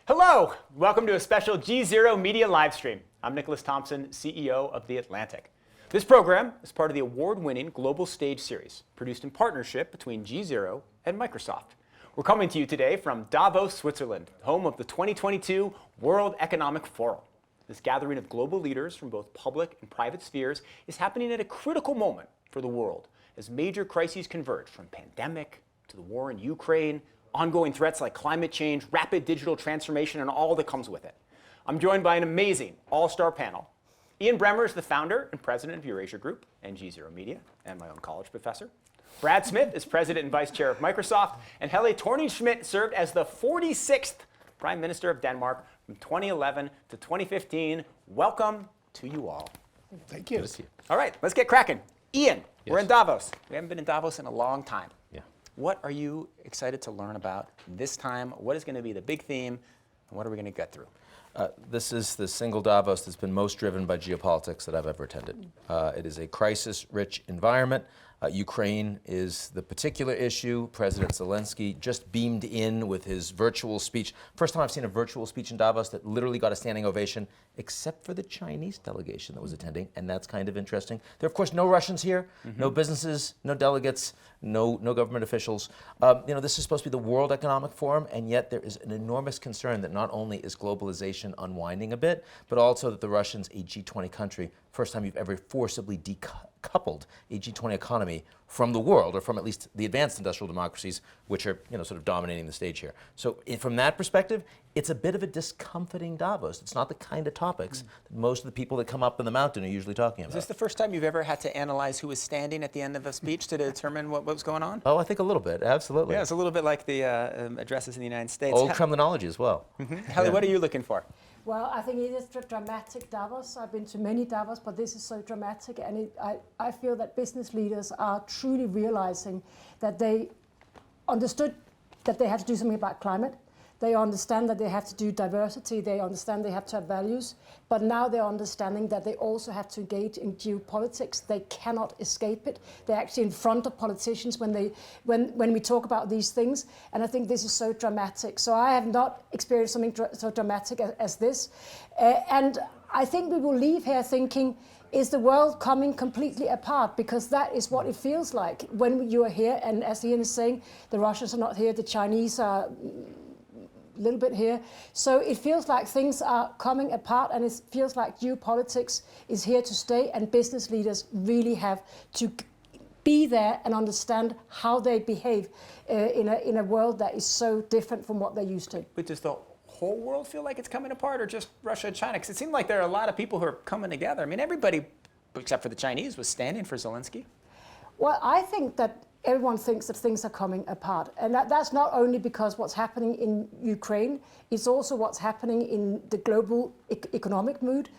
Hello, welcome to a special GZERO media live stream. I'm Nicholas Thompson, CEO of The Atlantic. This program is part of the award-winning Global Stage series, produced in partnership between GZERO and Microsoft. We're coming to you today from Davos, Switzerland, home of the 2022 World Economic Forum. This gathering of global leaders from both public and private spheres is happening at a critical moment for the world as major crises converge, from pandemic to the war in Ukraine, ongoing threats like climate change, rapid digital transformation, and all that comes with it. I'm joined by an amazing all-star panel. Ian Bremmer is the founder and president of Eurasia Group and GZERO Media, and my own college professor. Brad Smith is president and vice chair of Microsoft, and Helle Thorning-Schmidt served as the 46th Prime Minister of Denmark from 2011 to 2015. Welcome to you all. Thank you. Good to see you. All right, let's get cracking. Ian, we're Yes. in Davos. We haven't been in Davos in a long time. Yeah. What are you excited to learn about this time? What is going to be the big theme, and what are we going to get through? This is the single Davos that's been most driven by geopolitics that I've ever attended. It is a crisis-rich environment. Ukraine is the particular issue. President Zelensky just beamed in with his virtual speech. First time I've seen a virtual speech in Davos that literally got a standing ovation, except for the Chinese delegation that was attending, and that's kind of interesting. There are, of course, no Russians here, no businesses, no delegates, no government officials. This is supposed to be the World Economic Forum, and yet there is an enormous concern that not only is globalization unwinding a bit, but also that the Russians, a G20 country, first time you've ever forcibly decoupled a G20 economy from the world, or from at least the advanced industrial democracies, which are sort of dominating the stage here. So from that perspective, it's a bit of a discomforting Davos. It's not the kind of topics that most of the people that come up in the mountain are usually talking about. Is this the first time you've ever had to analyze who was standing at the end of a speech to determine what was going on? Oh, I think a little bit, absolutely. Yeah, it's a little bit like the addresses in the United States. Old Kremlinology as well. Helle, what are you looking for? Well, I think it is dramatic Davos. I've been to many Davos, but this is so dramatic, and I feel that business leaders are truly realizing that they understood that they had to do something about climate. They understand that they have to do diversity. They understand they have to have values. But now they're understanding that they also have to engage in geopolitics. They cannot escape it. They're actually in front of politicians when we talk about these things. And I think this is so dramatic. So I have not experienced something so dramatic as this. And I think we will leave here thinking, is the world coming completely apart? Because that is what it feels like when you are here. And as Ian is saying, the Russians are not here, the Chinese are a little bit here. So it feels like things are coming apart, and it feels like geopolitics is here to stay, and business leaders really have to be there and understand how they behave in a world that is so different from what they're used to. But does the whole world feel like it's coming apart, or just Russia and China? Because it seemed like there are a lot of people who are coming together. I mean, everybody, except for the Chinese, was standing for Zelensky. Well, I think that everyone thinks that things are coming apart. And that's not only because what's happening in Ukraine, it's also what's happening in the global economic mood.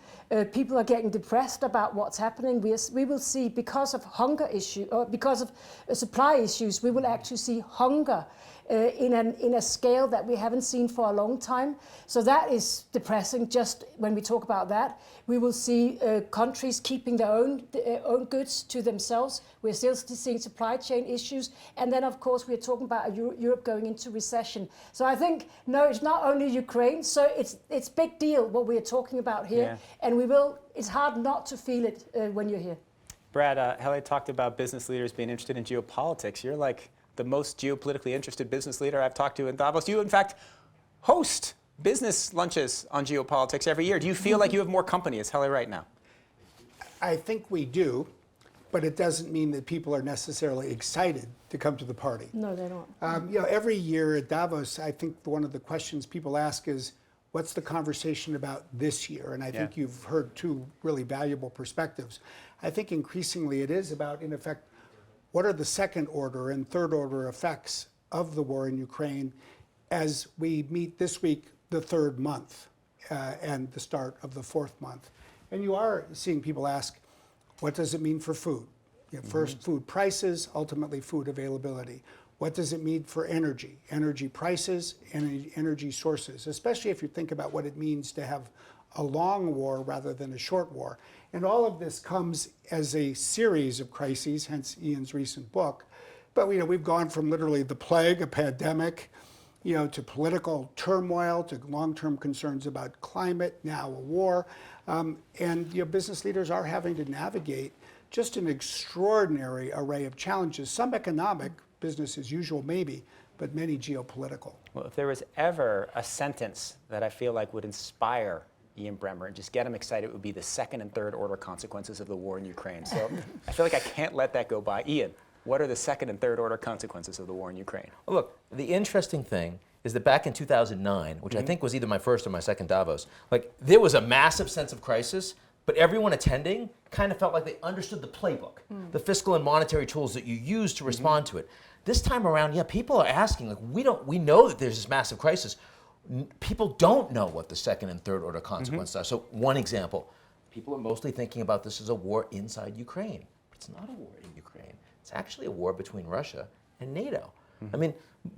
People are getting depressed about what's happening. We will see, because of hunger issue, or because of supply issues, we will actually see hunger in a scale that we haven't seen for a long time. So that is depressing. Just when we talk about that, we will see countries keeping their own goods to themselves. We're still seeing supply chain issues, and then of course we're talking about Europe going into recession. So I think no, it's not only Ukraine. So it's big deal what we're talking about here, and it's hard not to feel it when you're here. Brad, Helle talked about business leaders being interested in geopolitics. You're like the most geopolitically interested business leader I've talked to in Davos. You, in fact, host business lunches on geopolitics every year. Do you feel like you have more company as Helle right now? I think we do, but it doesn't mean that people are necessarily excited to come to the party. No, they don't. Every year at Davos, I think one of the questions people ask is, what's the conversation about this year? And I think you've heard two really valuable perspectives. I think increasingly it is about, in effect, what are the second order and third order effects of the war in Ukraine as we meet this week the third month and the start of the fourth month? And you are seeing people ask, what does it mean for food? First, food prices, ultimately food availability. What does it mean for energy? Energy prices, energy sources, especially if you think about what it means to have a long war rather than a short war. And all of this comes as a series of crises, hence Ian's recent book. But we've gone from literally the plague, a pandemic, to political turmoil, to long-term concerns about climate, now a war. And business leaders are having to navigate just an extraordinary array of challenges, some economic, business as usual maybe, but many geopolitical. Well, if there was ever a sentence that I feel like would inspire Ian Bremmer and just get him excited, it would be the second and third order consequences of the war in Ukraine. So I feel like I can't let that go by. Ian, what are the second and third order consequences of the war in Ukraine? Well, look, the interesting thing is that back in 2009, which I think was either my first or my second Davos, there was a massive sense of crisis, but everyone attending kind of felt like they understood the playbook, the fiscal and monetary tools that you use to respond to it. This time around, people are asking, we know that there's this massive crisis. People don't know what the second and third order consequences are. So one example, people are mostly thinking about this as a war inside Ukraine. But it's not a war in Ukraine. It's actually a war between Russia and NATO. I mean,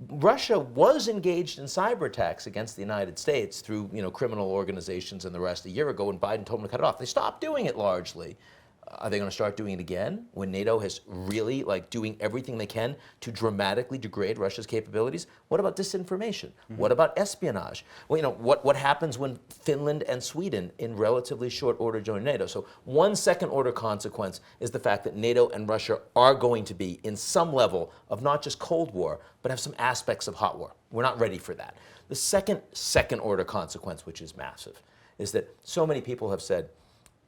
Russia was engaged in cyber attacks against the United States through criminal organizations and the rest a year ago when Biden told them to cut it off. They stopped doing it largely. Are they going to start doing it again when NATO has really doing everything they can to dramatically degrade Russia's capabilities? What about disinformation? What about espionage? Well, what happens when Finland and Sweden in relatively short order join NATO? So one second order consequence is the fact that NATO and Russia are going to be in some level of not just Cold War, but have some aspects of hot war. We're not ready for that. The second order consequence, which is massive, is that so many people have said,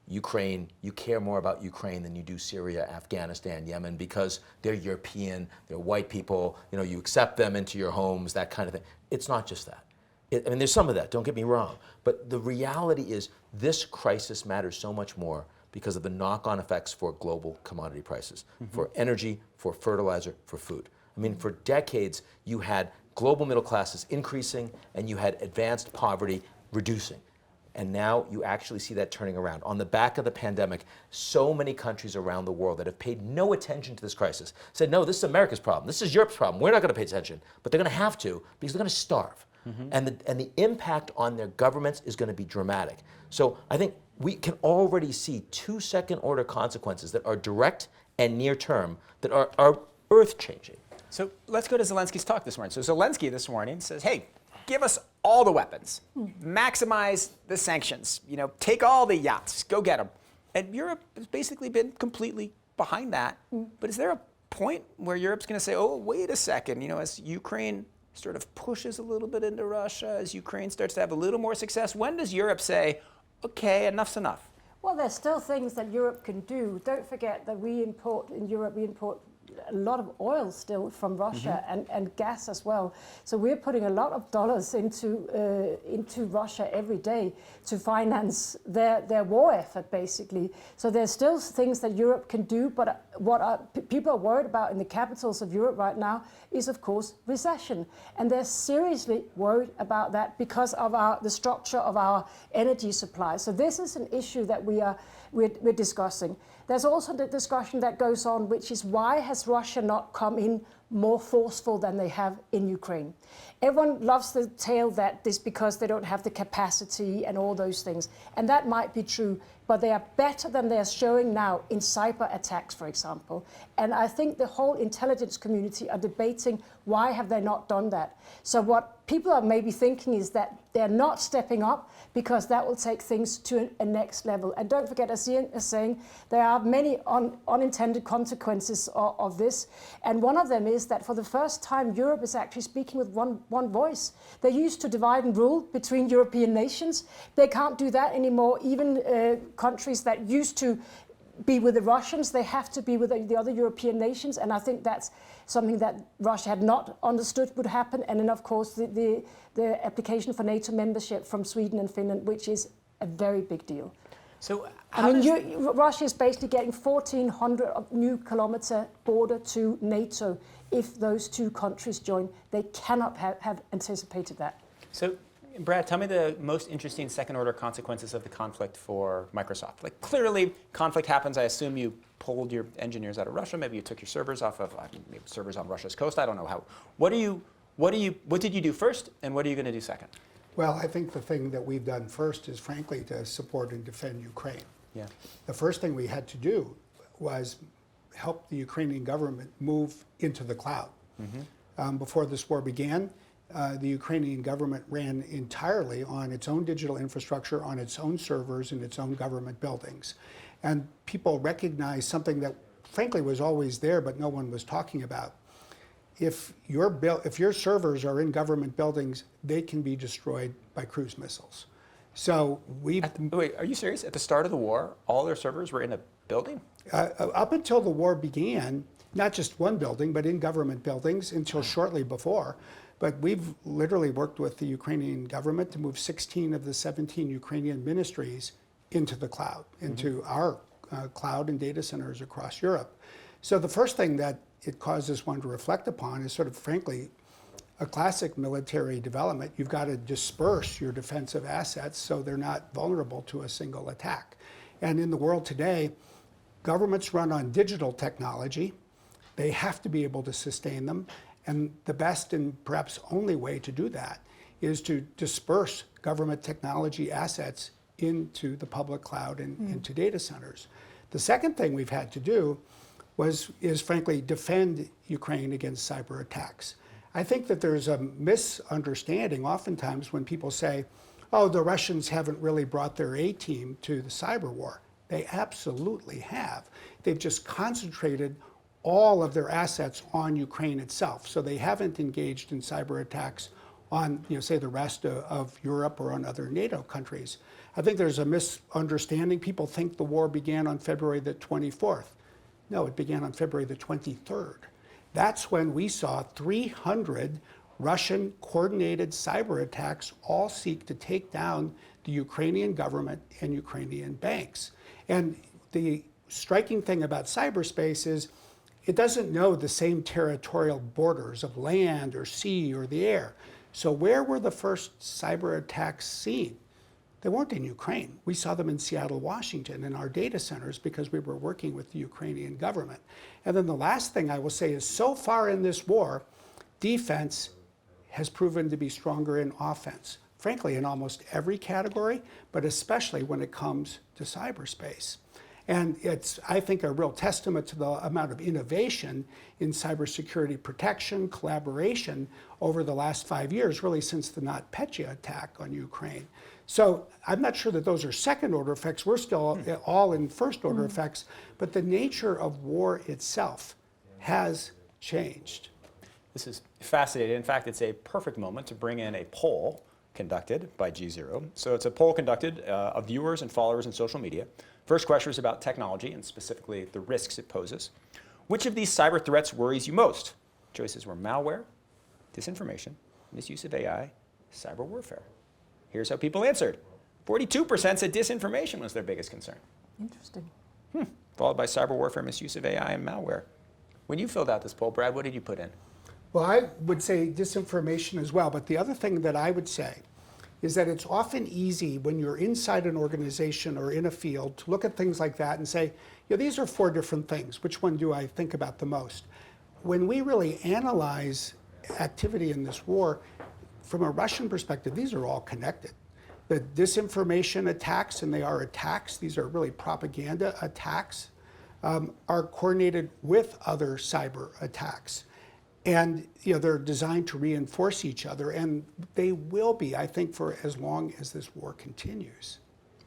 Ukraine, you care more about Ukraine than you do Syria, Afghanistan, Yemen, because they're European, they're white people, you accept them into your homes, that kind of thing. It's not just that. There's some of that, don't get me wrong. But the reality is this crisis matters so much more because of the knock-on effects for global commodity prices, for energy, for fertilizer, for food. For decades, you had global middle classes increasing and you had advanced poverty reducing. And now you actually see that turning around. On the back of the pandemic, so many countries around the world that have paid no attention to this crisis said, no, this is America's problem. This is Europe's problem. We're not going to pay attention. But they're going to have to because they're going to starve. And the impact on their governments is going to be dramatic. So I think we can already see two second order consequences that are direct and near term that are earth changing. So let's go to Zelensky's talk this morning. So Zelensky this morning says, hey, give us all the weapons, maximize the sanctions, take all the yachts, go get them. And Europe has basically been completely behind that. But is there a point where Europe's going to say, oh, wait a second, as Ukraine sort of pushes a little bit into Russia, as Ukraine starts to have a little more success, when does Europe say, okay, enough's enough? Well, there's still things that Europe can do. Don't forget that in Europe we import a lot of oil still from Russia and gas as well. So we're putting a lot of dollars into Russia every day to finance their war effort, basically. So there's still things that Europe can do, but people are worried about in the capitals of Europe right now is, of course, recession. And they're seriously worried about that because of the structure of our energy supply. So this is an issue that we're discussing. There's also the discussion that goes on, which is why has Russia not come in more forceful than they have in Ukraine? Everyone loves the tale that this because they don't have the capacity and all those things. And that might be true, but they are better than they're showing now in cyber attacks, for example. And I think the whole intelligence community are debating why have they not done that? So what people are maybe thinking is that they're not stepping up because that will take things to a next level. And don't forget, as Ian is saying, there are many unintended consequences of this. And one of them is that for the first time, Europe is actually speaking with one voice. They used to divide and rule between European nations. They can't do that anymore. Even countries that used to be with the Russians, they have to be with the other European nations. And I think that's something that Russia had not understood would happen. And then, of course, the application for NATO membership from Sweden and Finland, which is a very big deal. So Russia is basically getting 1,400 new kilometer border to NATO if those two countries join. They cannot have anticipated that. So, Brad, tell me the most interesting second-order consequences of the conflict for Microsoft. Clearly, conflict happens. I assume you pulled your engineers out of Russia. Maybe you took your servers off of servers on Russia's coast. I don't know how. What did you do first, and what are you going to do second? Well, I think the thing that we've done first is, frankly, to support and defend Ukraine. Yeah. The first thing we had to do was help the Ukrainian government move into the cloud. Before this war began, the Ukrainian government ran entirely on its own digital infrastructure, on its own servers, in its own government buildings. And people recognized something that frankly was always there, but no one was talking about. If your servers are in government buildings, they can be destroyed by cruise missiles. So wait, are you serious? At the start of the war, all their servers were in a building? Up until the war began, not just one building, but in government buildings until shortly before. But we've literally worked with the Ukrainian government to move 16 of the 17 Ukrainian ministries into the cloud, into our cloud and data centers across Europe. So the first thing that it causes one to reflect upon is sort of, frankly, a classic military development. You've got to disperse your defensive assets so they're not vulnerable to a single attack. And in the world today, governments run on digital technology. They have to be able to sustain them. And the best and perhaps only way to do that is to disperse government technology assets into the public cloud and into data centers. The second thing we've had to do is frankly defend Ukraine against cyber attacks. I think that there's a misunderstanding oftentimes when people say, oh, the Russians haven't really brought their A-team to the cyber war. They absolutely have. They've just concentrated all of their assets on Ukraine itself. So they haven't engaged in cyber attacks on, say, the rest of Europe or on other NATO countries. I think there's a misunderstanding. People think the war began on February the 24th. No, it began on February the 23rd. That's when we saw 300 Russian coordinated cyber attacks all seek to take down the Ukrainian government and Ukrainian banks. And the striking thing about cyberspace is it doesn't know the same territorial borders of land or sea or the air. So where were the first cyber attacks seen? They weren't in Ukraine. We saw them in Seattle, Washington, in our data centers because we were working with the Ukrainian government. And then the last thing I will say is so far in this war, defense has proven to be stronger in offense. Frankly, in almost every category, but especially when it comes to cyberspace. And it's, I think, a real testament to the amount of innovation in cybersecurity protection, collaboration over the last 5 years, really since the NotPetya attack on Ukraine. So I'm not sure that those are second-order effects. We're still all in first-order effects, but the nature of war itself has changed. This is fascinating. In fact, it's a perfect moment to bring in a poll conducted by GZERO. So it's a poll conducted of viewers and followers in social media. First question is about technology and specifically the risks it poses. Which of these cyber threats worries you most? Choices were malware, disinformation, misuse of AI, cyber warfare. Here's how people answered. 42% said disinformation was their biggest concern. Interesting. Followed by cyber warfare, misuse of AI, and malware. When you filled out this poll, Brad, what did you put in? Well, I would say disinformation as well. But the other thing that I would say is that it's often easy when you're inside an organization or in a field to look at things like that and say, these are 4 different things. Which one do I think about the most? When we really analyze activity in this war, from a Russian perspective, these are all connected. The disinformation attacks, and they are attacks, these are really propaganda attacks, are coordinated with other cyber attacks. And they're designed to reinforce each other, and they will be, I think, for as long as this war continues.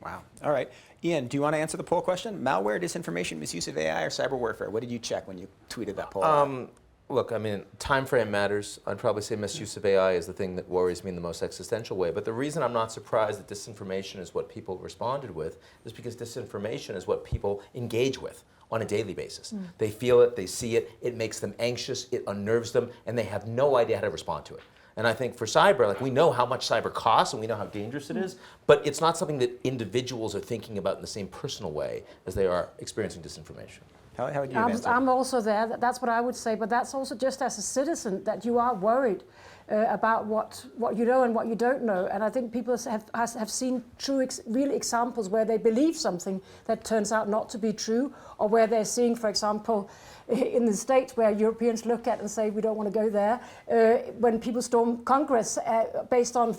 Wow. All right. Ian, do you want to answer the poll question? Malware, disinformation, misuse of AI, or cyber warfare? What did you check when you tweeted that poll? Look, I mean, time frame matters. I'd probably say misuse of AI is the thing that worries me in the most existential way. But the reason I'm not surprised that disinformation is what people responded with is because disinformation is what people engage with on a daily basis. They feel it, they see it, it makes them anxious, it unnerves them, and they have no idea how to respond to it. And I think for cyber, we know how much cyber costs and we know how dangerous it is, but it's not something that individuals are thinking about in the same personal way as they are experiencing disinformation. How would you answer? I'm also there. That's what I would say. But that's also just as a citizen that you are worried about what you know and what you don't know. And I think people have seen real examples where they believe something that turns out not to be true, or where they're seeing, for example, in the States where Europeans look at and say, we don't want to go there, when people storm Congress based on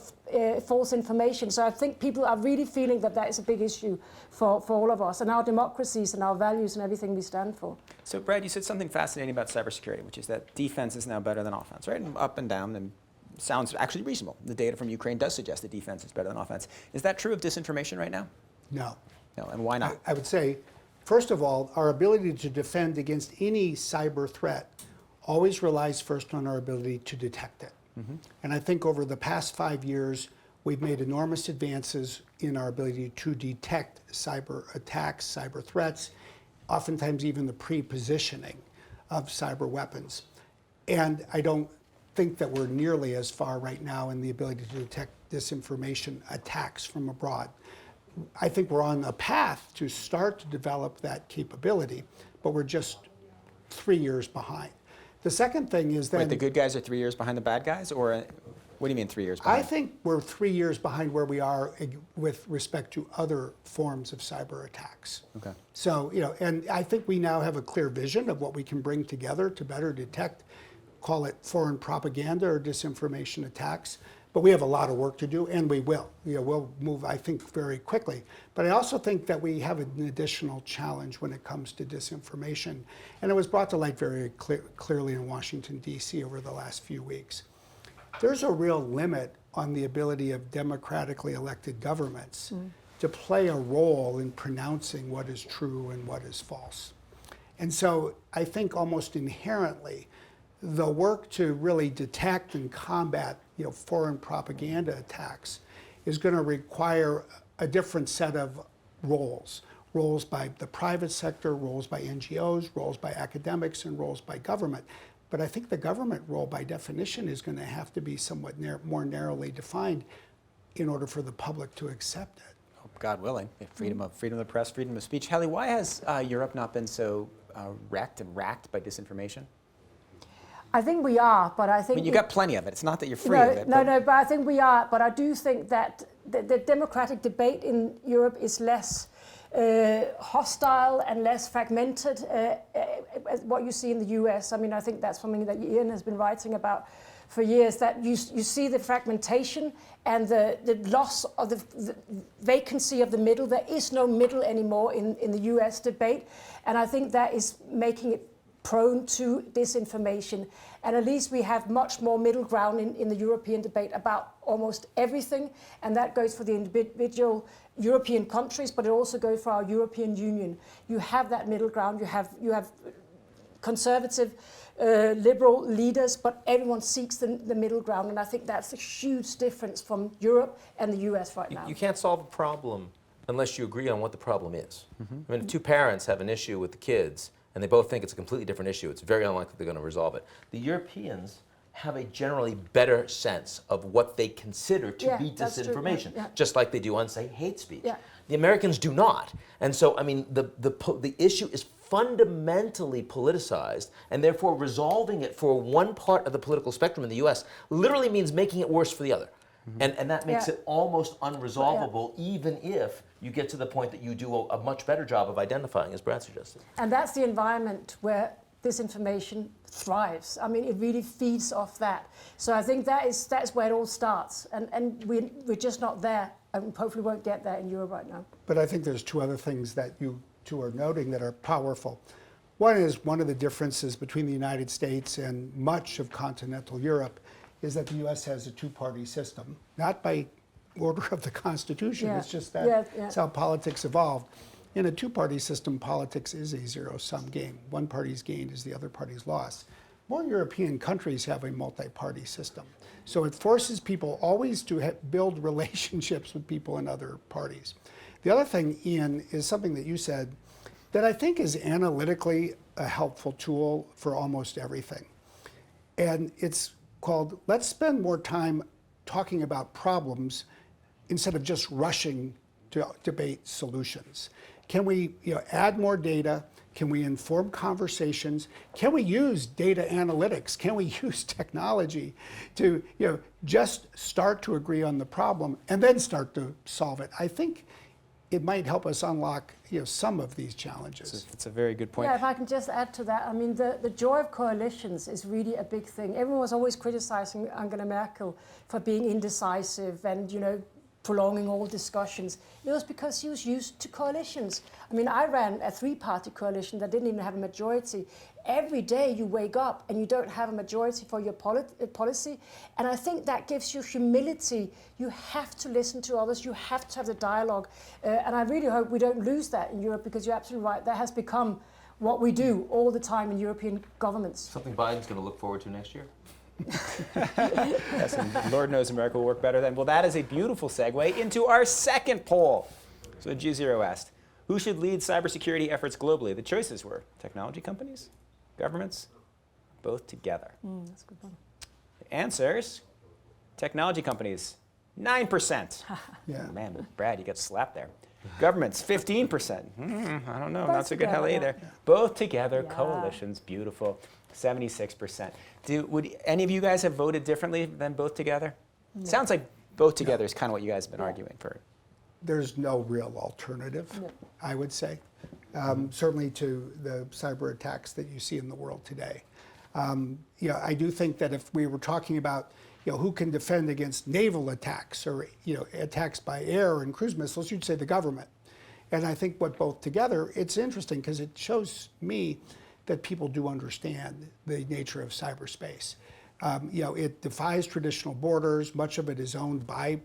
false information. So I think people are really feeling that is a big issue for all of us and our democracies and our values and everything we stand for. So Brad, you said something fascinating about cybersecurity, which is that defense is now better than offense, right? And up and down, and sounds actually reasonable. The data from Ukraine does suggest that defense is better than offense. Is that true of disinformation right now? No. No, and why not? I would say, first of all, our ability to defend against any cyber threat always relies first on our ability to detect it. And I think over the past 5 years, we've made enormous advances in our ability to detect cyber attacks, cyber threats, oftentimes even the pre-positioning of cyber weapons. And I don't think that we're nearly as far right now in the ability to detect disinformation attacks from abroad. I think we're on a path to start to develop that capability, but we're just 3 years behind. The second thing is that Wait, the good guys are 3 years behind the bad guys? Or what do you mean 3 years behind? I think we're 3 years behind where we are with respect to other forms of cyber attacks. Okay. So, and I think we now have a clear vision of what we can bring together to better detect, call it foreign propaganda or disinformation attacks. But we have a lot of work to do, and we will. We'll move, I think, very quickly. But I also think that we have an additional challenge when it comes to disinformation. And it was brought to light very clearly in Washington, D.C. over the last few weeks. There's a real limit on the ability of democratically elected governments to play a role in pronouncing what is true and what is false. And so I think almost inherently, the work to really detect and combat foreign propaganda attacks is going to require a different set of roles. Roles by the private sector, roles by NGOs, roles by academics, and roles by government. But I think the government role by definition is going to have to be somewhat more narrowly defined in order for the public to accept it. Oh, God willing. Freedom of the press, freedom of speech. Helle, why has Europe not been so wrecked and racked by disinformation? I think we are, but I think... I mean, you got plenty of it. It's not that you're free of it. No, but I think we are. But I do think that the democratic debate in Europe is less hostile and less fragmented as what you see in the US. I mean, I think that's something that Ian has been writing about for years, that you see the fragmentation and the loss of the vacancy of the middle. There is no middle anymore in the US debate. And I think that is making it prone to disinformation. And at least we have much more middle ground in the European debate about almost everything. And that goes for the individual European countries, but it also goes for our European Union. You have that middle ground. You have conservative, liberal leaders, but everyone seeks the middle ground. And I think that's a huge difference from Europe and the US right now. You can't solve a problem unless you agree on what the problem is. I mean, if two parents have an issue with the kids, and they both think it's a completely different issue, it's very unlikely they're going to resolve it. The Europeans have a generally better sense of what they consider to be disinformation, just like they do on, say, hate speech. Yeah. The Americans do not. And so, I mean, the issue is fundamentally politicized, and therefore resolving it for one part of the political spectrum in the US literally means making it worse for the other. And that makes it almost unresolvable, even if you get to the point that you do a much better job of identifying, as Brad suggested. And that's the environment where disinformation thrives. I mean, it really feeds off that. So I think that's where it all starts. And we're just not there, and hopefully won't get there in Europe right now. But I think there's two other things that you two are noting that are powerful. One is one of the differences between the United States and much of continental Europe is that the U.S. has a two-party system, not by order of the Constitution. It's just that it's how politics evolved. In a two-party system, politics is a zero-sum game. One party's gain is the other party's loss. More European countries have a multi-party system. So it forces people always to build relationships with people in other parties. The other thing, Ian, is something that you said that I think is analytically a helpful tool for almost everything. And it's called, let's spend more time talking about problems instead of just rushing to debate solutions. Can we add more data? Can we inform conversations? Can we use data analytics? Can we use technology to just start to agree on the problem and then start to solve it? I think it might help us unlock some of these challenges. It's a very good point. Yeah, if I can just add to that, I mean, the joy of coalitions is really a big thing. Everyone was always criticizing Angela Merkel for being indecisive and, prolonging all discussions. It was because he was used to coalitions. I mean, I ran a three-party coalition that didn't even have a majority. Every day you wake up and you don't have a majority for your policy. And I think that gives you humility. You have to listen to others. You have to have the dialogue. And I really hope we don't lose that in Europe, because you're absolutely right. That has become what we do all the time in European governments. Something Biden's going to look forward to next year. Yes, and Lord knows America will work better then. Well, that is a beautiful segue into our second poll. So GZERO asked, who should lead cybersecurity efforts globally? The choices were technology companies, governments, both together. That's a good one. The answers, technology companies, 9%. Yeah. Man, Brad, you got slapped there. Governments, 15%. I don't know, Both not so good, Helle, together, either. Both together, Yeah. coalitions, beautiful, 76%. Would any of you guys have voted differently than both together? No. Sounds like both together is kind of what you guys have been arguing for. There's no real alternative, No. I would say, certainly to the cyber attacks that you see in the world today. I do think that if we were talking about who can defend against naval attacks or attacks by air and cruise missiles, you'd say the government. And I think what both together, it's interesting because it shows me that people do understand the nature of cyberspace. It defies traditional borders. Much of it is owned by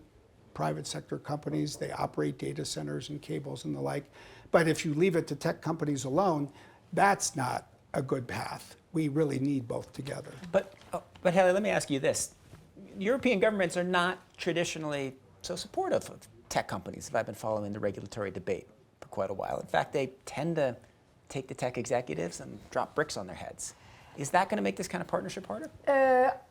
private sector companies. They operate data centers and cables and the like. But if you leave it to tech companies alone, that's not a good path. We really need both together. But Helle, let me ask you this. European governments are not traditionally so supportive of tech companies, if I've been following the regulatory debate for quite a while. In fact, they tend to take the tech executives and drop bricks on their heads. Is that going to make this kind of partnership harder?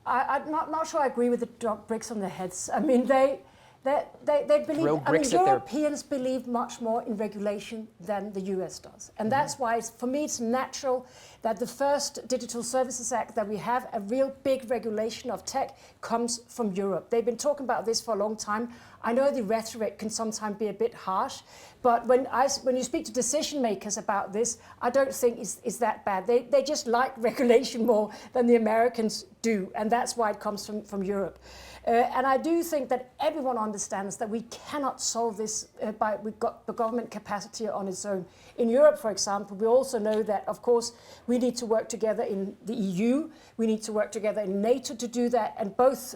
I'm not sure I agree with the drop bricks on their heads. I mean, they believe. Throw bricks at their- Europeans believe much more in regulation than the US does, and that's why, for me, it's natural that the first Digital Services Act that we have, a real big regulation of tech, comes from Europe. They've been talking about this for a long time. I know the rhetoric can sometimes be a bit harsh, but when you speak to decision makers about this, I don't think it's that bad. They just like regulation more than the Americans do, and that's why it comes from Europe. And I do think that everyone understands that we cannot solve this we've got the government capacity on its own. In Europe, for example, we also know that, of course, we need to work together in the EU, we need to work together in NATO to do that, and both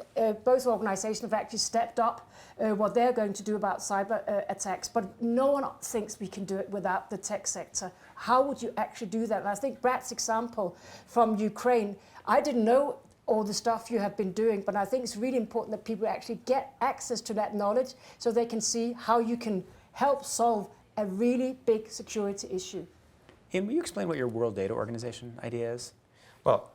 organizations have actually stepped up what they're going to do about cyber attacks. But no one thinks we can do it without the tech sector. How would you actually do that? And I think Brad's example from Ukraine, I didn't know all the stuff you have been doing, but I think it's really important that people actually get access to that knowledge so they can see how you can help solve a really big security issue. Ian, will you explain what your World Data Organization idea is? Well,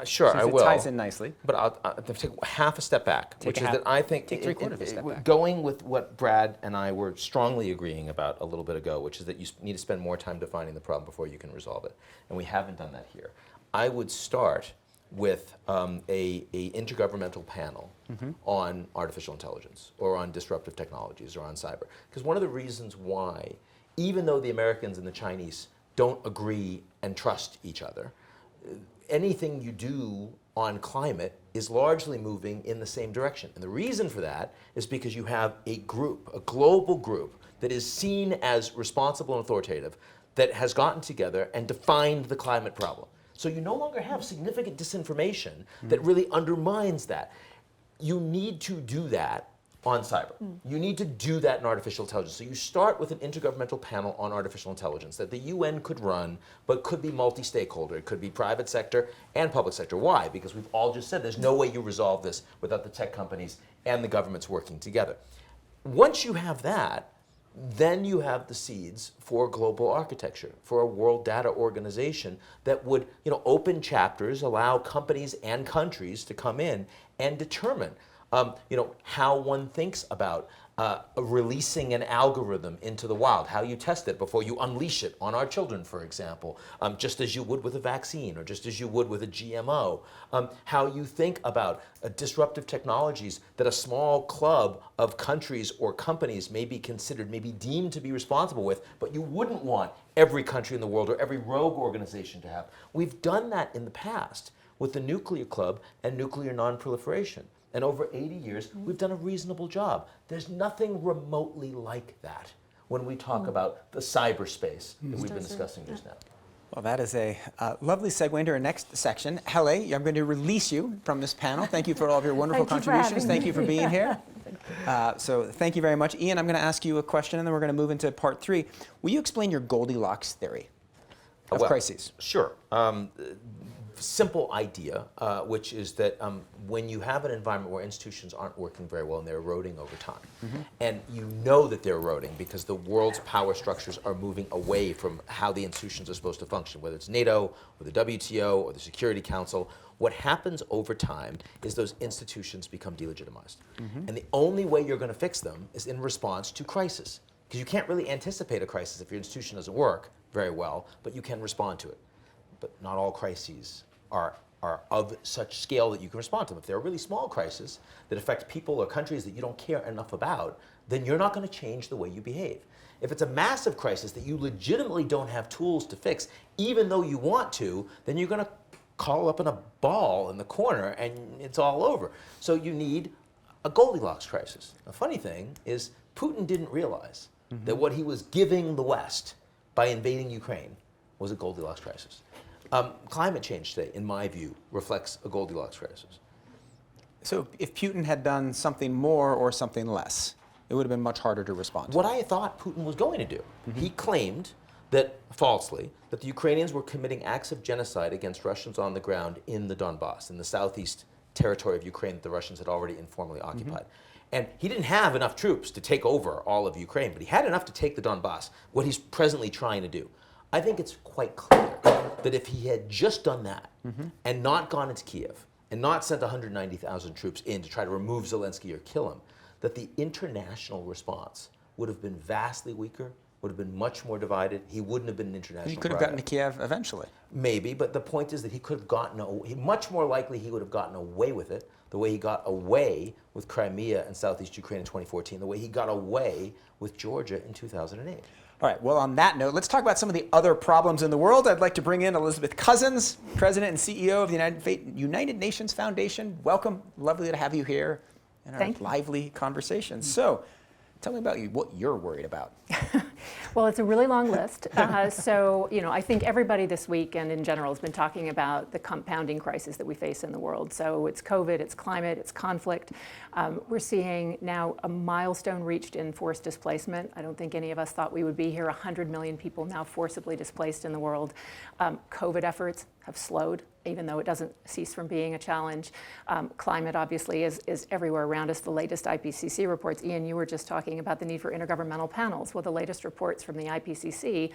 sure, Since I it will. ties in nicely. But I'll take half a step back, which is that I think take three-quarters of a step back. going with what Brad and I were strongly agreeing about a little bit ago, which is that you need to spend more time defining the problem before you can resolve it. And we haven't done that here. I would start with a intergovernmental panel on artificial intelligence or on disruptive technologies or on cyber. Because one of the reasons why, even though the Americans and the Chinese don't agree and trust each other, anything you do on climate is largely moving in the same direction. And the reason for that is because you have a group, a global group, that is seen as responsible and authoritative, that has gotten together and defined the climate problem. So you no longer have significant disinformation that really undermines that. You need to do that on cyber. You need to do that in artificial intelligence. So you start with an intergovernmental panel on artificial intelligence that the UN could run, but could be multi-stakeholder. It could be private sector and public sector. Why? Because we've all just said there's no way you resolve this without the tech companies and the governments working together. Once you have that, then you have the seeds for global architecture, for a world data organization that would, open chapters, allow companies and countries to come in and determine, how one thinks about releasing an algorithm into the wild, how you test it before you unleash it on our children, for example, just as you would with a vaccine or just as you would with a GMO, how you think about disruptive technologies that a small club of countries or companies may be considered, may be deemed to be responsible with, but you wouldn't want every country in the world or every rogue organization to have. We've done that in the past with the Nuclear Club and nuclear non-proliferation. And over 80 years, we've done a reasonable job. There's nothing remotely like that when we talk about the cyberspace that we've been discussing just now. Well, that is a lovely segue into our next section. Helle, I'm going to release you from this panel. Thank you for all of your wonderful contributions. Thank you for being here. So thank you very much. Ian, I'm going to ask you a question, and then we're going to move into part 3. Will you explain your Goldilocks theory of crises? Sure. Simple idea, which is that when you have an environment where institutions aren't working very well and they're eroding over time, and you know that they're eroding because the world's power structures are moving away from how the institutions are supposed to function, whether it's NATO or the WTO or the Security Council, what happens over time is those institutions become delegitimized. And the only way you're going to fix them is in response to crisis, because you can't really anticipate a crisis if your institution doesn't work very well, but you can respond to it. But not all crises are of such scale that you can respond to them. If they're a really small crisis that affect people or countries that you don't care enough about, then you're not going to change the way you behave. If it's a massive crisis that you legitimately don't have tools to fix, even though you want to, then you're going to call up in a ball in the corner and it's all over. So you need a Goldilocks crisis. The funny thing is Putin didn't realize that what he was giving the West by invading Ukraine was a Goldilocks crisis. Climate change today, in my view, reflects a Goldilocks crisis. So if Putin had done something more or something less, it would have been much harder to respond to. What I thought Putin was going to do, he claimed that, falsely, that the Ukrainians were committing acts of genocide against Russians on the ground in the Donbass, in the southeast territory of Ukraine that the Russians had already informally occupied. And he didn't have enough troops to take over all of Ukraine, but he had enough to take the Donbass, what he's presently trying to do. I think it's quite clear that if he had just done that and not gone into Kiev and not sent 190,000 troops in to try to remove Zelensky or kill him, that the international response would have been vastly weaker, would have been much more divided. He wouldn't have been an international He could have gotten to Kiev eventually. Maybe, but the point is that he could have gotten, much more likely he would have gotten away with it, the way he got away with Crimea and Southeast Ukraine in 2014, the way he got away with Georgia in 2008. All right, well, on that note, let's talk about some of the other problems in the world. I'd like to bring in Elizabeth Cousins, President and CEO of the United Nations Foundation. Welcome. Lovely to have you here in our lively conversation. So, tell me about what you're worried about. Well, it's a really long list. So, I think everybody this week and in general has been talking about the compounding crisis that we face in the world. So it's COVID, it's climate, it's conflict. We're seeing now a milestone reached in forced displacement. I don't think any of us thought we would be here. 100 million people now forcibly displaced in the world. COVID efforts have slowed, even though it doesn't cease from being a challenge. Climate obviously is everywhere around us. The latest IPCC reports, Ian, you were just talking about the need for intergovernmental panels. Well, the latest reports from the IPCC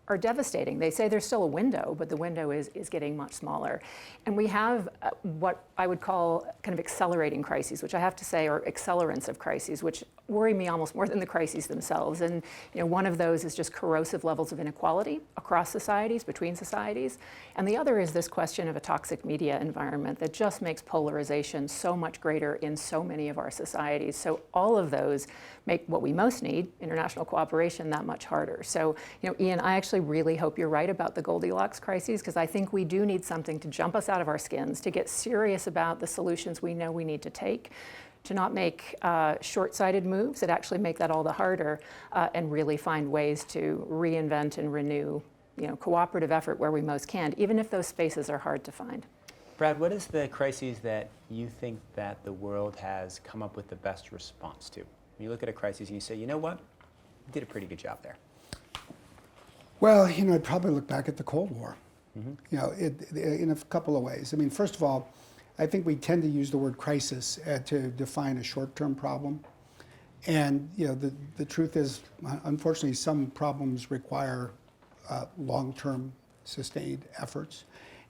are devastating. They say there's still a window, but the window is getting much smaller. And we have what I would call kind of accelerating crises, which I have to say are accelerants of crises, which worry me almost more than the crises themselves. And one of those is just corrosive levels of inequality across societies, between societies. And the other is this question of a toxic media environment that just makes polarization so much greater in so many of our societies. So all of those make what we most need, international cooperation, that much harder. So, Ian, I actually really hope you're right about the Goldilocks crises, because I think we do need something to jump us out of our skins, to get serious about the solutions we know we need to take, to not make short-sighted moves that actually make that all the harder, and really find ways to reinvent and renew cooperative effort where we most can, even if those spaces are hard to find. Brad, what is the crises that you think that the world has come up with the best response to? When you look at a crisis and you say, you know what, we did a pretty good job there. Well, I'd probably look back at the Cold War, in a couple of ways. I mean, first of all, I think we tend to use the word crisis to define a short-term problem. And, the truth is, unfortunately, some problems require long-term sustained efforts.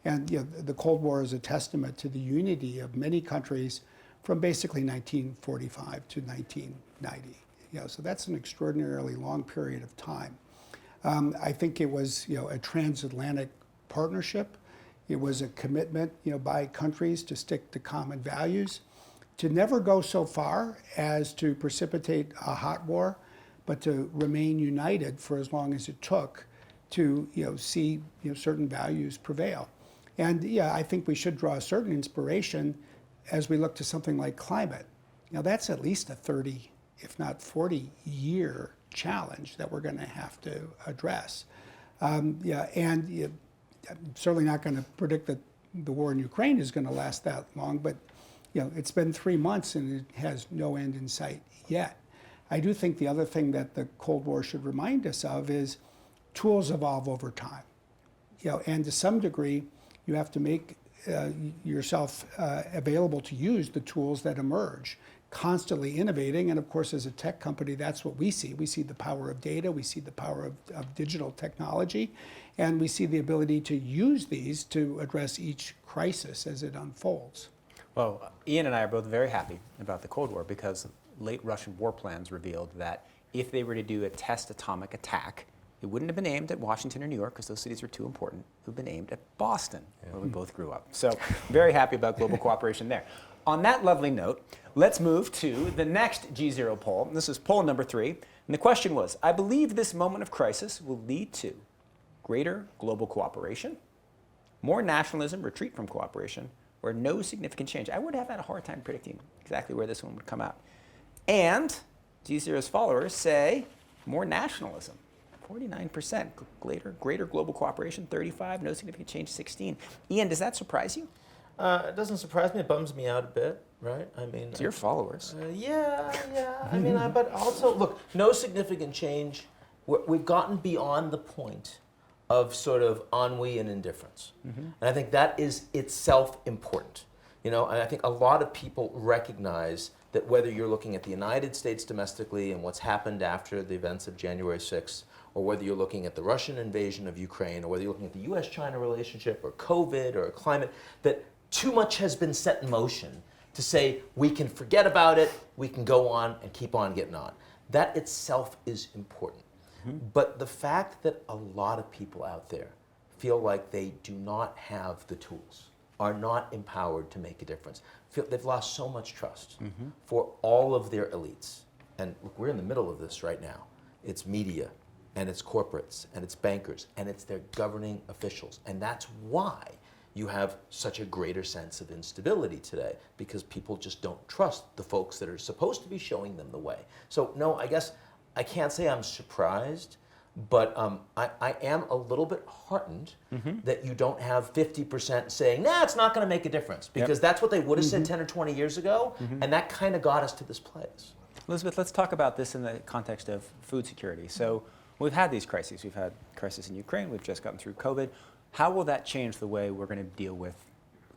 And, the Cold War is a testament to the unity of many countries from basically 1945 to 1990. So that's an extraordinarily long period of time. I think it was, a transatlantic partnership. It was a commitment, by countries to stick to common values, to never go so far as to precipitate a hot war, but to remain united for as long as it took to, see, certain values prevail. And I think we should draw a certain inspiration as we look to something like climate, that's at least a 30, if not 40-year challenge that we're going to have to address. I'm certainly not going to predict that the war in Ukraine is going to last that long, but it's been 3 months and it has no end in sight yet. I do think the other thing that the Cold War should remind us of is tools evolve over time. And to some degree, you have to make yourself available to use the tools that emerge, constantly innovating. And of course, as a tech company, that's what we see. We see the power of data, we see the power of digital technology, and we see the ability to use these to address each crisis as it unfolds. Well, Ian and I are both very happy about the Cold War because late Russian war plans revealed that if they were to do a test atomic attack, it wouldn't have been aimed at Washington or New York because those cities were too important. It would have been aimed at Boston, where we both grew up. So very happy about global cooperation there. On that lovely note, let's move to the next GZERO poll. This is poll number 3. And the question was, I believe this moment of crisis will lead to greater global cooperation, more nationalism, retreat from cooperation, or no significant change. I would have had a hard time predicting exactly where this one would come out. And GZERO's followers say more nationalism, 49%, greater global cooperation, 35%, no significant change, 16%. Ian, does that surprise you? It doesn't surprise me. It bums me out a bit, right? I mean, It's your followers. Yeah. I mean, but also, look, no significant change. We've gotten beyond the point of sort of ennui and indifference. And I think that is itself important. And I think a lot of people recognize that whether you're looking at the United States domestically and what's happened after the events of January 6th, or whether you're looking at the Russian invasion of Ukraine, or whether you're looking at the US-China relationship, or COVID, or climate, that too much has been set in motion to say we can forget about it, we can go on and keep on getting on. That itself is important. But the fact that a lot of people out there feel like they do not have the tools, are not empowered to make a difference, feel they've lost so much trust for all of their elites. And look, we're in the middle of this right now. It's media, and it's corporates, and it's bankers, and it's their governing officials. And that's why you have such a greater sense of instability today, because people just don't trust the folks that are supposed to be showing them the way. So no, I guess I can't say I'm surprised, but I am a little bit heartened that you don't have 50% saying, nah, it's not going to make a difference, because that's what they would have said 10 or 20 years ago, and that kind of got us to this place. Elizabeth, let's talk about this in the context of food security. So we've had these crises. We've had crisis in Ukraine. We've just gotten through COVID. How will that change the way we're going to deal with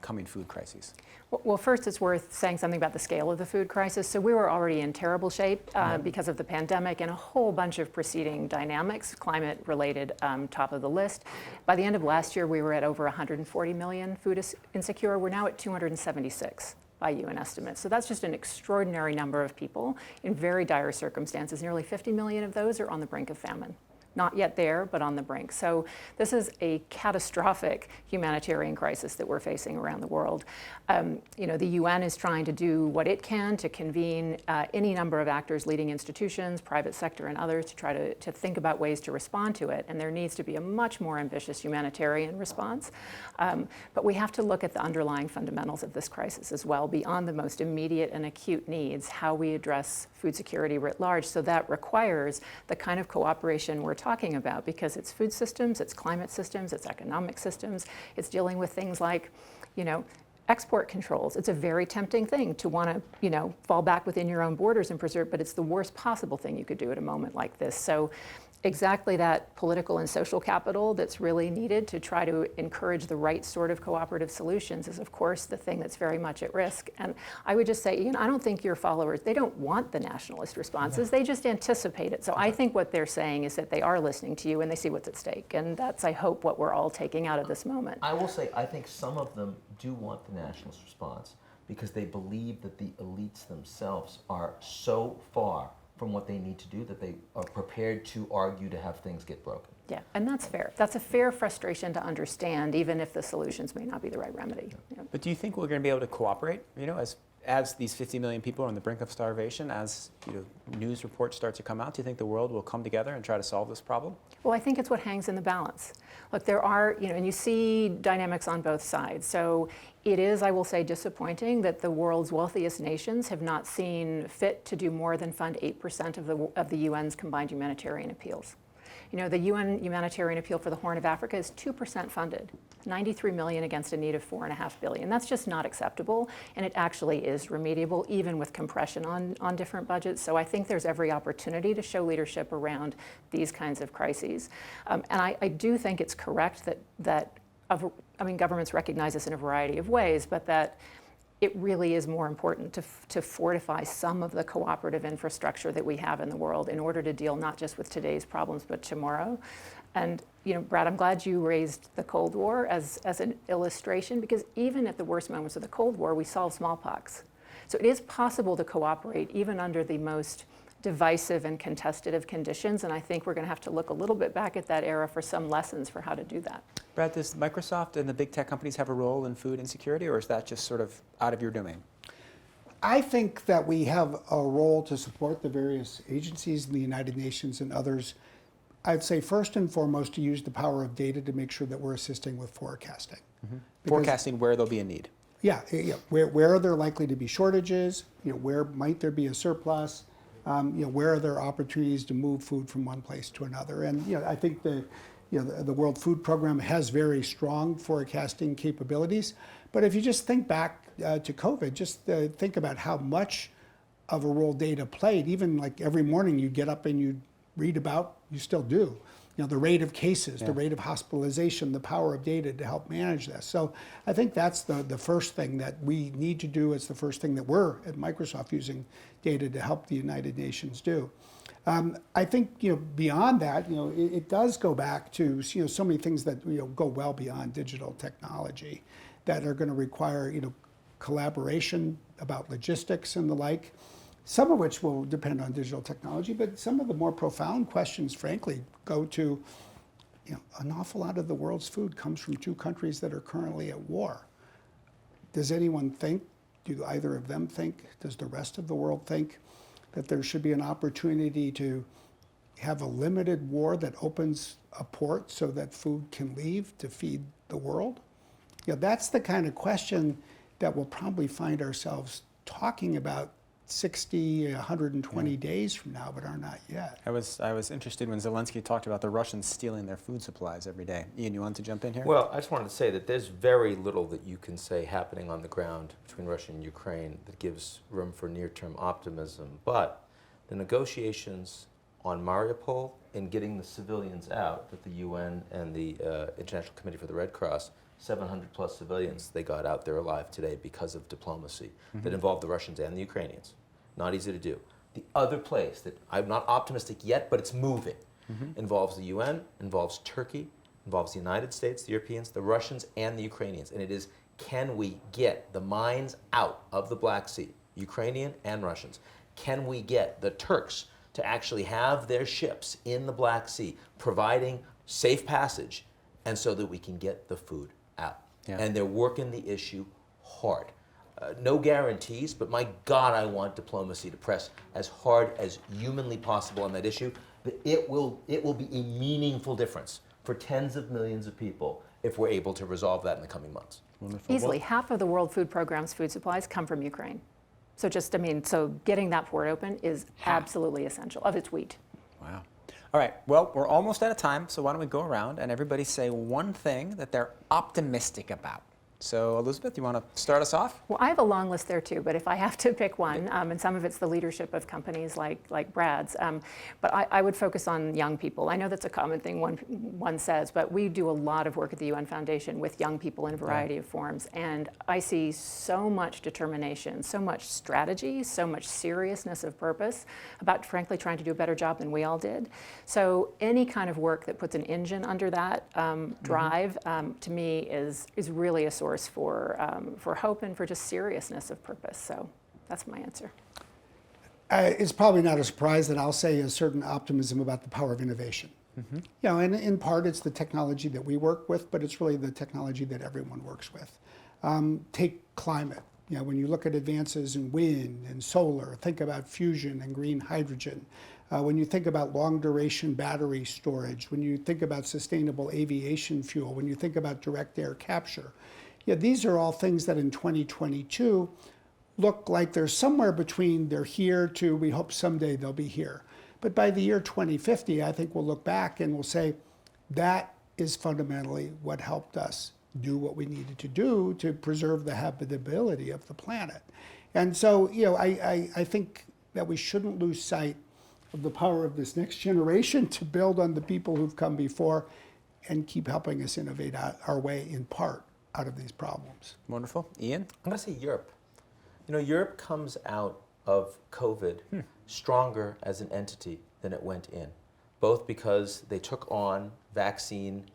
coming food crises? Well, first, it's worth saying something about the scale of the food crisis. So we were already in terrible shape because of the pandemic and a whole bunch of preceding dynamics, climate-related, top of the list. By the end of last year, we were at over 140 million food insecure. We're now at 276 by UN estimates. So that's just an extraordinary number of people in very dire circumstances. Nearly 50 million of those are on the brink of famine. Not yet there, but on the brink. So this is a catastrophic humanitarian crisis that we're facing around the world. The UN is trying to do what it can to convene any number of actors, leading institutions, private sector, and others to try to think about ways to respond to it. And there needs to be a much more ambitious humanitarian response. But we have to look at the underlying fundamentals of this crisis as well, beyond the most immediate and acute needs, how we address food security writ large. So that requires the kind of cooperation we're talking about, because it's food systems, it's climate systems, it's economic systems, it's dealing with things like, export controls. It's a very tempting thing to want to, fall back within your own borders and preserve, but it's the worst possible thing you could do at a moment like this. So exactly that political and social capital that's really needed to try to encourage the right sort of cooperative solutions is, of course, the thing that's very much at risk. And I would just say, Ian, I don't think your followers, they don't want the nationalist responses. They just anticipate it. So I think what they're saying is that they are listening to you and they see what's at stake. And that's, I hope, what we're all taking out of this moment. I will say, I think some of them do want the nationalist response because they believe that the elites themselves are so far from what they need to do that they are prepared to argue to have things get broken. Yeah, and that's fair. That's a fair frustration to understand, even if the solutions may not be the right remedy. Yeah. But do you think we're going to be able to cooperate, as these 50 million people are on the brink of starvation, as news reports start to come out, do you think the world will come together and try to solve this problem? Well, I think it's what hangs in the balance. Look, there are, and you see dynamics on both sides. So it is, I will say, disappointing that the world's wealthiest nations have not seen fit to do more than fund 8% of the UN's combined humanitarian appeals. The UN humanitarian appeal for the Horn of Africa is 2% funded, 93 million against a need of 4.5 billion. That's just not acceptable, and it actually is remediable, even with compression on different budgets. So I think there's every opportunity to show leadership around these kinds of crises. And I do think it's correct that governments recognize this in a variety of ways, but that it really is more important to fortify some of the cooperative infrastructure that we have in the world in order to deal not just with today's problems, but tomorrow. And Brad, I'm glad you raised the Cold War as an illustration, because even at the worst moments of the Cold War, we solved smallpox. So it is possible to cooperate even under the most divisive and contested of conditions, and I think we're going to have to look a little bit back at that era for some lessons for how to do that. Brad, does Microsoft and the big tech companies have a role in food insecurity, or is that just sort of out of your domain? I think that we have a role to support the various agencies in the United Nations and others. I'd say first and foremost to use the power of data to make sure that we're assisting with forecasting. Mm-hmm. Forecasting where there'll be a need. Yeah. Where are there likely to be shortages? Where might there be a surplus? Where are there opportunities to move food from one place to another? And I think the World Food Program has very strong forecasting capabilities. But if you just think back to COVID, just think about how much of a role data played. Even like every morning you get up and you read about, you still do, the rate of cases, the rate of hospitalization, the power of data to help manage this. So I think that's the first thing that we need to do. It's the first thing that we're at Microsoft using data to help the United Nations do. I think beyond that, it does go back to so many things that go well beyond digital technology that are going to require collaboration about logistics and the like. Some of which will depend on digital technology, but some of the more profound questions, frankly, go to an awful lot of the world's food comes from two countries that are currently at war. Does anyone think? Do either of them think? Does the rest of the world think that there should be an opportunity to have a limited war that opens a port so that food can leave to feed the world? That's the kind of question that we'll probably find ourselves talking about 60, 120 days from now, but are not yet. I was interested when Zelensky talked about the Russians stealing their food supplies every day. Ian, you want to jump in here? Well, I just wanted to say that there's very little that you can say happening on the ground between Russia and Ukraine that gives room for near-term optimism. But the negotiations on Mariupol and getting the civilians out with the UN and the International Committee for the Red Cross, 700 plus civilians, they got out there alive today because of diplomacy that involved the Russians and the Ukrainians. Not easy to do. The other place that I'm not optimistic yet, but it's moving, involves the UN, involves Turkey, involves the United States, the Europeans, the Russians, and the Ukrainians. And it is, can we get the mines out of the Black Sea, Ukrainian and Russians? Can we get the Turks to actually have their ships in the Black Sea, providing safe passage, and so that we can get the food out? Yeah. And they're working the issue hard. No guarantees, but my God, I want diplomacy to press as hard as humanly possible on that issue. It will be a meaningful difference for tens of millions of people if we're able to resolve that in the coming months. Wonderful. Easily, half of the World Food Program's food supplies come from Ukraine. So so getting that port open is absolutely essential, of its wheat. Wow. All right, well, we're almost out of time, so why don't we go around and everybody say one thing that they're optimistic about. So, Elizabeth, you want to start us off? Well, I have a long list there too, but if I have to pick one, and some of it's the leadership of companies like Brad's, but I would focus on young people. I know that's a common thing one says, but we do a lot of work at the UN Foundation with young people in a variety of forms, and I see so much determination, so much strategy, so much seriousness of purpose about, frankly, trying to do a better job than we all did. So any kind of work that puts an engine under that drive, to me, is really a source for hope and for just seriousness of purpose. So that's my answer. It's probably not a surprise that I'll say a certain optimism about the power of innovation. And in part it's the technology that we work with, but it's really the technology that everyone works with. Take climate. You know, when you look at advances in wind and solar, think about fusion and green hydrogen. When you think about long duration battery storage, when you think about sustainable aviation fuel, when you think about direct air capture, yeah, these are all things that in 2022 look like they're somewhere between they're here to we hope someday they'll be here. But by the year 2050, I think we'll look back and we'll say that is fundamentally what helped us do what we needed to do to preserve the habitability of the planet. And so, you know, I think that we shouldn't lose sight of the power of this next generation to build on the people who've come before and keep helping us innovate our way in part out of these problems. Wonderful. Ian? I'm going to say Europe. You know, Europe comes out of COVID stronger as an entity than it went in, both because they took on vaccine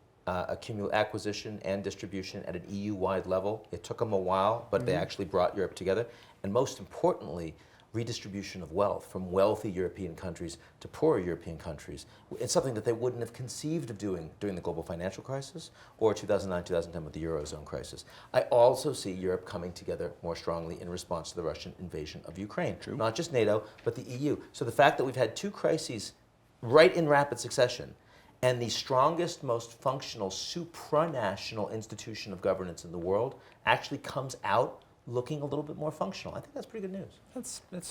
acquisition and distribution at an EU-wide level. It took them a while, but they actually brought Europe together. And most importantly, redistribution of wealth from wealthy European countries to poorer European countries. It's something that they wouldn't have conceived of doing during the global financial crisis or 2009, 2010 with the Eurozone crisis. I also see Europe coming together more strongly in response to the Russian invasion of Ukraine. True. Not just NATO, but the EU. So the fact that we've had two crises right in rapid succession and the strongest, most functional supranational institution of governance in the world actually comes out looking a little bit more functional. I think that's pretty good news.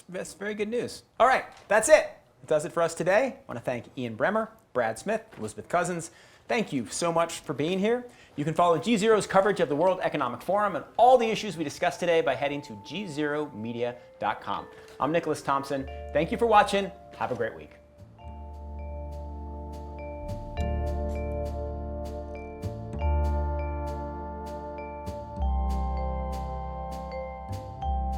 That's very good news. All right, that's it. That does it for us today. I want to thank Ian Bremmer, Brad Smith, Elizabeth Cousins. Thank you so much for being here. You can follow GZERO's coverage of the World Economic Forum and all the issues we discussed today by heading to gzeromedia.com. I'm Nicholas Thompson. Thank you for watching. Have a great week.